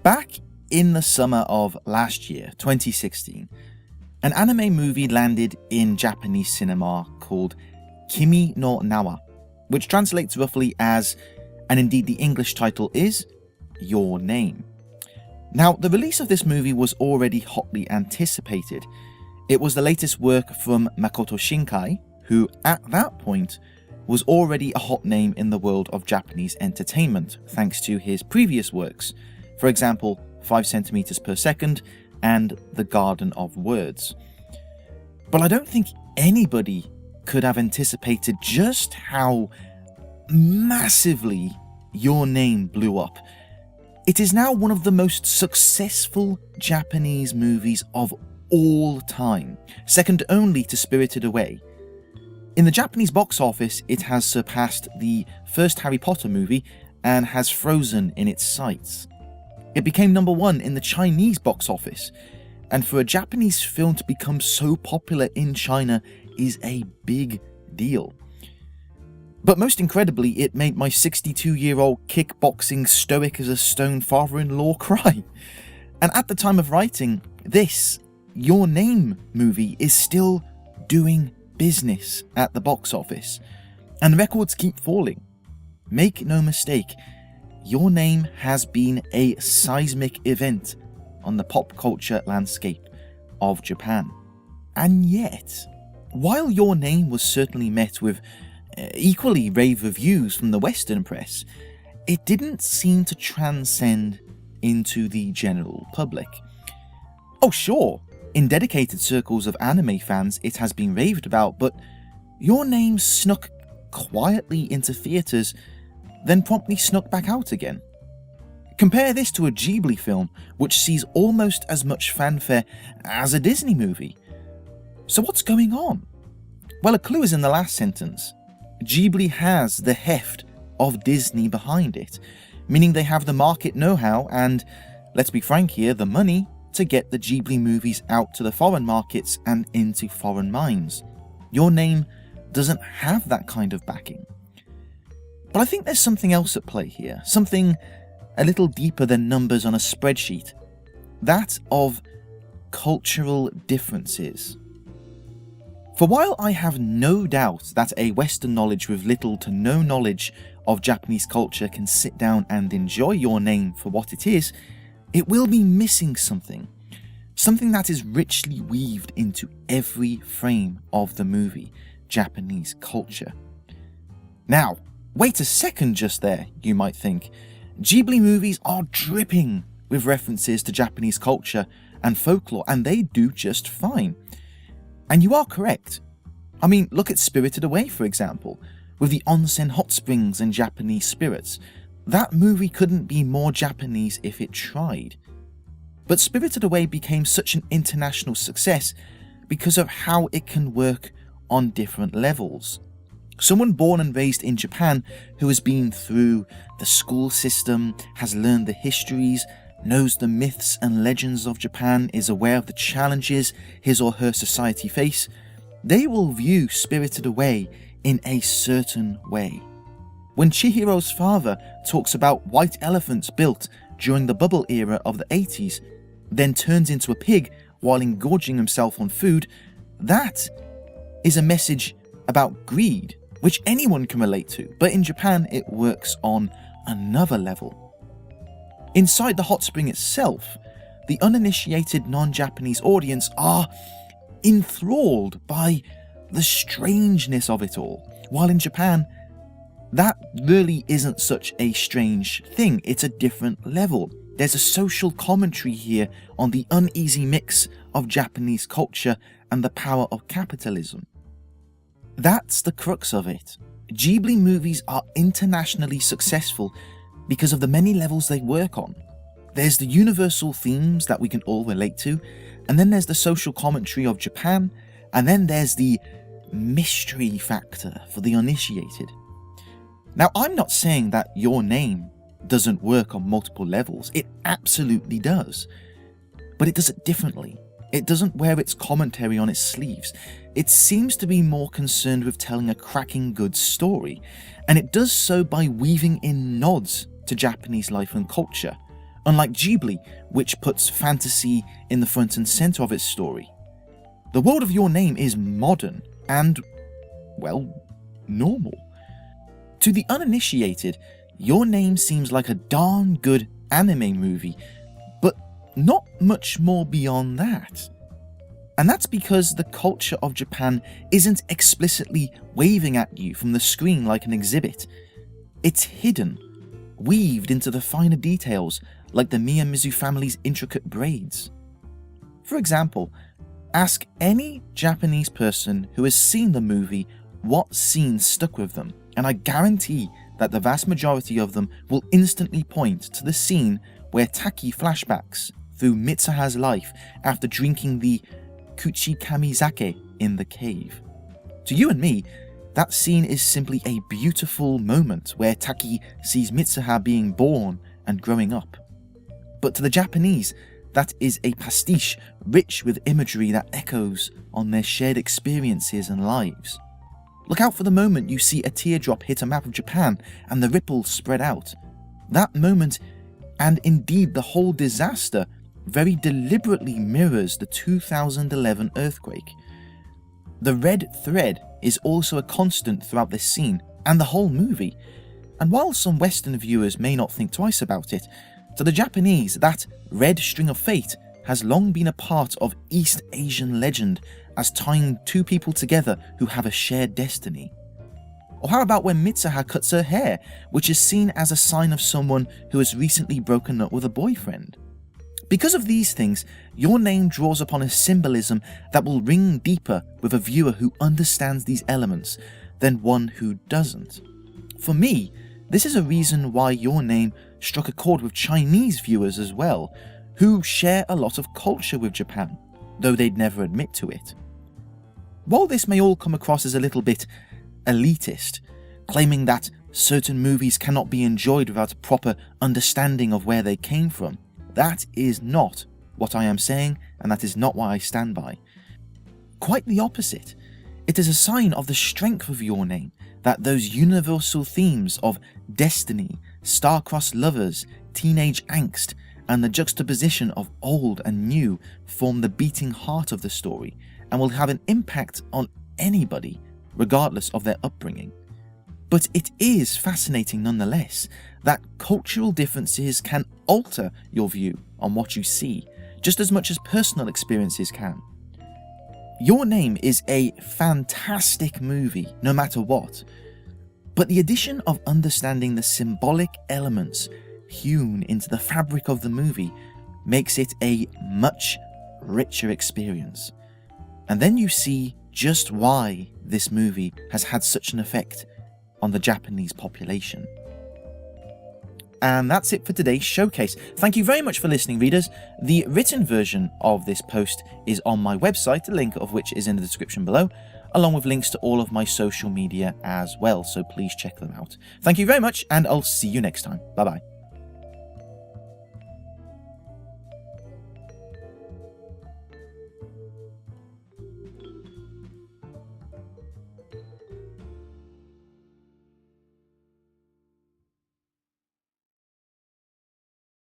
Back in the summer of last year, 2016, an anime movie landed in Japanese cinema called Kimi no Nawa, which translates roughly as, and indeed the English title is, Your Name. Now, the release of this movie was already hotly anticipated. It was the latest work from Makoto Shinkai, who at that point was already a hot name in the world of Japanese entertainment, thanks to his previous works, for example, 5 centimeters per second and The Garden of Words. But I don't think anybody could have anticipated just how massively Your Name blew up. It is now one of the most successful Japanese movies of all time, second only to Spirited Away. In the Japanese box office, it has surpassed the first Harry Potter movie and has frozen in its sights. It became number 1 in the Chinese box office, and for a Japanese film to become so popular in China is a big deal. But most incredibly, it made my 62-year-old kickboxing stoic as a stone father-in-law cry. And at the time of writing, this Your Name movie is still doing business at the box office, and records keep falling. Make no mistake, Your Name has been a seismic event on the pop culture landscape of Japan. And yet, while Your Name was certainly met with equally rave reviews from the Western press, it didn't seem to transcend into the general public. Oh sure, in dedicated circles of anime fans it has been raved about, but Your Name snuck quietly into theatres, then promptly snuck back out again. Compare this to a Ghibli film, which sees almost as much fanfare as a Disney movie. So what's going on? Well, a clue is in the last sentence. Ghibli has the heft of Disney behind it, meaning they have the market know-how and, let's be frank here, the money to get the Ghibli movies out to the foreign markets and into foreign minds. Your Name doesn't have that kind of backing. But I think there's something else at play here, something a little deeper than numbers on a spreadsheet, that of cultural differences. For while I have no doubt that a Western knowledge with little to no knowledge of Japanese culture can sit down and enjoy Your Name for what it is, it will be missing something that is richly weaved into every frame of the movie, Japanese culture. Now, wait a second just there, you might think. Ghibli movies are dripping with references to Japanese culture and folklore, and they do just fine. And you are correct. I mean, look at Spirited Away, for example, with the onsen hot springs and Japanese spirits. That movie couldn't be more Japanese if it tried. But Spirited Away became such an international success because of how it can work on different levels. Someone born and raised in Japan who has been through the school system, has learned the histories, knows the myths and legends of Japan, is aware of the challenges his or her society face, they will view Spirited Away in a certain way. When Chihiro's father talks about white elephants built during the bubble era of the 80s, then turns into a pig while engorging himself on food, that is a message about greed, which anyone can relate to, but in Japan it works on another level. Inside the hot spring itself, the uninitiated non-Japanese audience are enthralled by the strangeness of it all, while in Japan, that really isn't such a strange thing. It's a different level. There's a social commentary here on the uneasy mix of Japanese culture and the power of capitalism. That's the crux of it. Ghibli movies are internationally successful because of the many levels they work on. There's the universal themes that we can all relate to, and then there's the social commentary of Japan, and then there's the mystery factor for the uninitiated. Now, I'm not saying that Your Name doesn't work on multiple levels. It absolutely does. But it does it differently. It doesn't wear its commentary on its sleeves. It seems to be more concerned with telling a cracking good story, and it does so by weaving in nods to Japanese life and culture, unlike Ghibli, which puts fantasy in the front and center of its story. The world of Your Name is modern and, well, normal. To the uninitiated, Your Name seems like a darn good anime movie, but not much more beyond that. And that's because the culture of Japan isn't explicitly waving at you from the screen like an exhibit. It's hidden, weaved into the finer details like the Miyamizu family's intricate braids. For example, ask any Japanese person who has seen the movie what scene stuck with them, and I guarantee that the vast majority of them will instantly point to the scene where Taki flashbacks through Mitsuha's life after drinking the Kuchikamizake in the cave. To you and me, that scene is simply a beautiful moment where Taki sees Mitsuha being born and growing up. But to the Japanese, that is a pastiche rich with imagery that echoes on their shared experiences and lives. Look out for the moment you see a teardrop hit a map of Japan and the ripples spread out. That moment, and indeed the whole disaster, very deliberately mirrors the 2011 earthquake. The red thread is also a constant throughout this scene and the whole movie, and while some Western viewers may not think twice about it, to the Japanese that red string of fate has long been a part of East Asian legend as tying two people together who have a shared destiny. Or how about when Mitsuha cuts her hair, which is seen as a sign of someone who has recently broken up with a boyfriend? Because of these things, Your Name draws upon a symbolism that will ring deeper with a viewer who understands these elements than one who doesn't. For me, this is a reason why Your Name struck a chord with Chinese viewers as well, who share a lot of culture with Japan, though they'd never admit to it. While this may all come across as a little bit elitist, claiming that certain movies cannot be enjoyed without a proper understanding of where they came from, that is not what I am saying, and that is not what I stand by. Quite the opposite. It is a sign of the strength of Your Name that those universal themes of destiny, star-crossed lovers, teenage angst, and the juxtaposition of old and new form the beating heart of the story and will have an impact on anybody, regardless of their upbringing. But it is fascinating nonetheless that cultural differences can alter your view on what you see, just as much as personal experiences can. Your Name is a fantastic movie, no matter what, but the addition of understanding the symbolic elements hewn into the fabric of the movie makes it a much richer experience. And then you see just why this movie has had such an effect on the Japanese population. And that's it for today's showcase. Thank you very much for listening, readers. The written version of this post is on my website, the link of which is in the description below, along with links to all of my social media as well, so please check them out. Thank you very much, and I'll see you next time. Bye bye.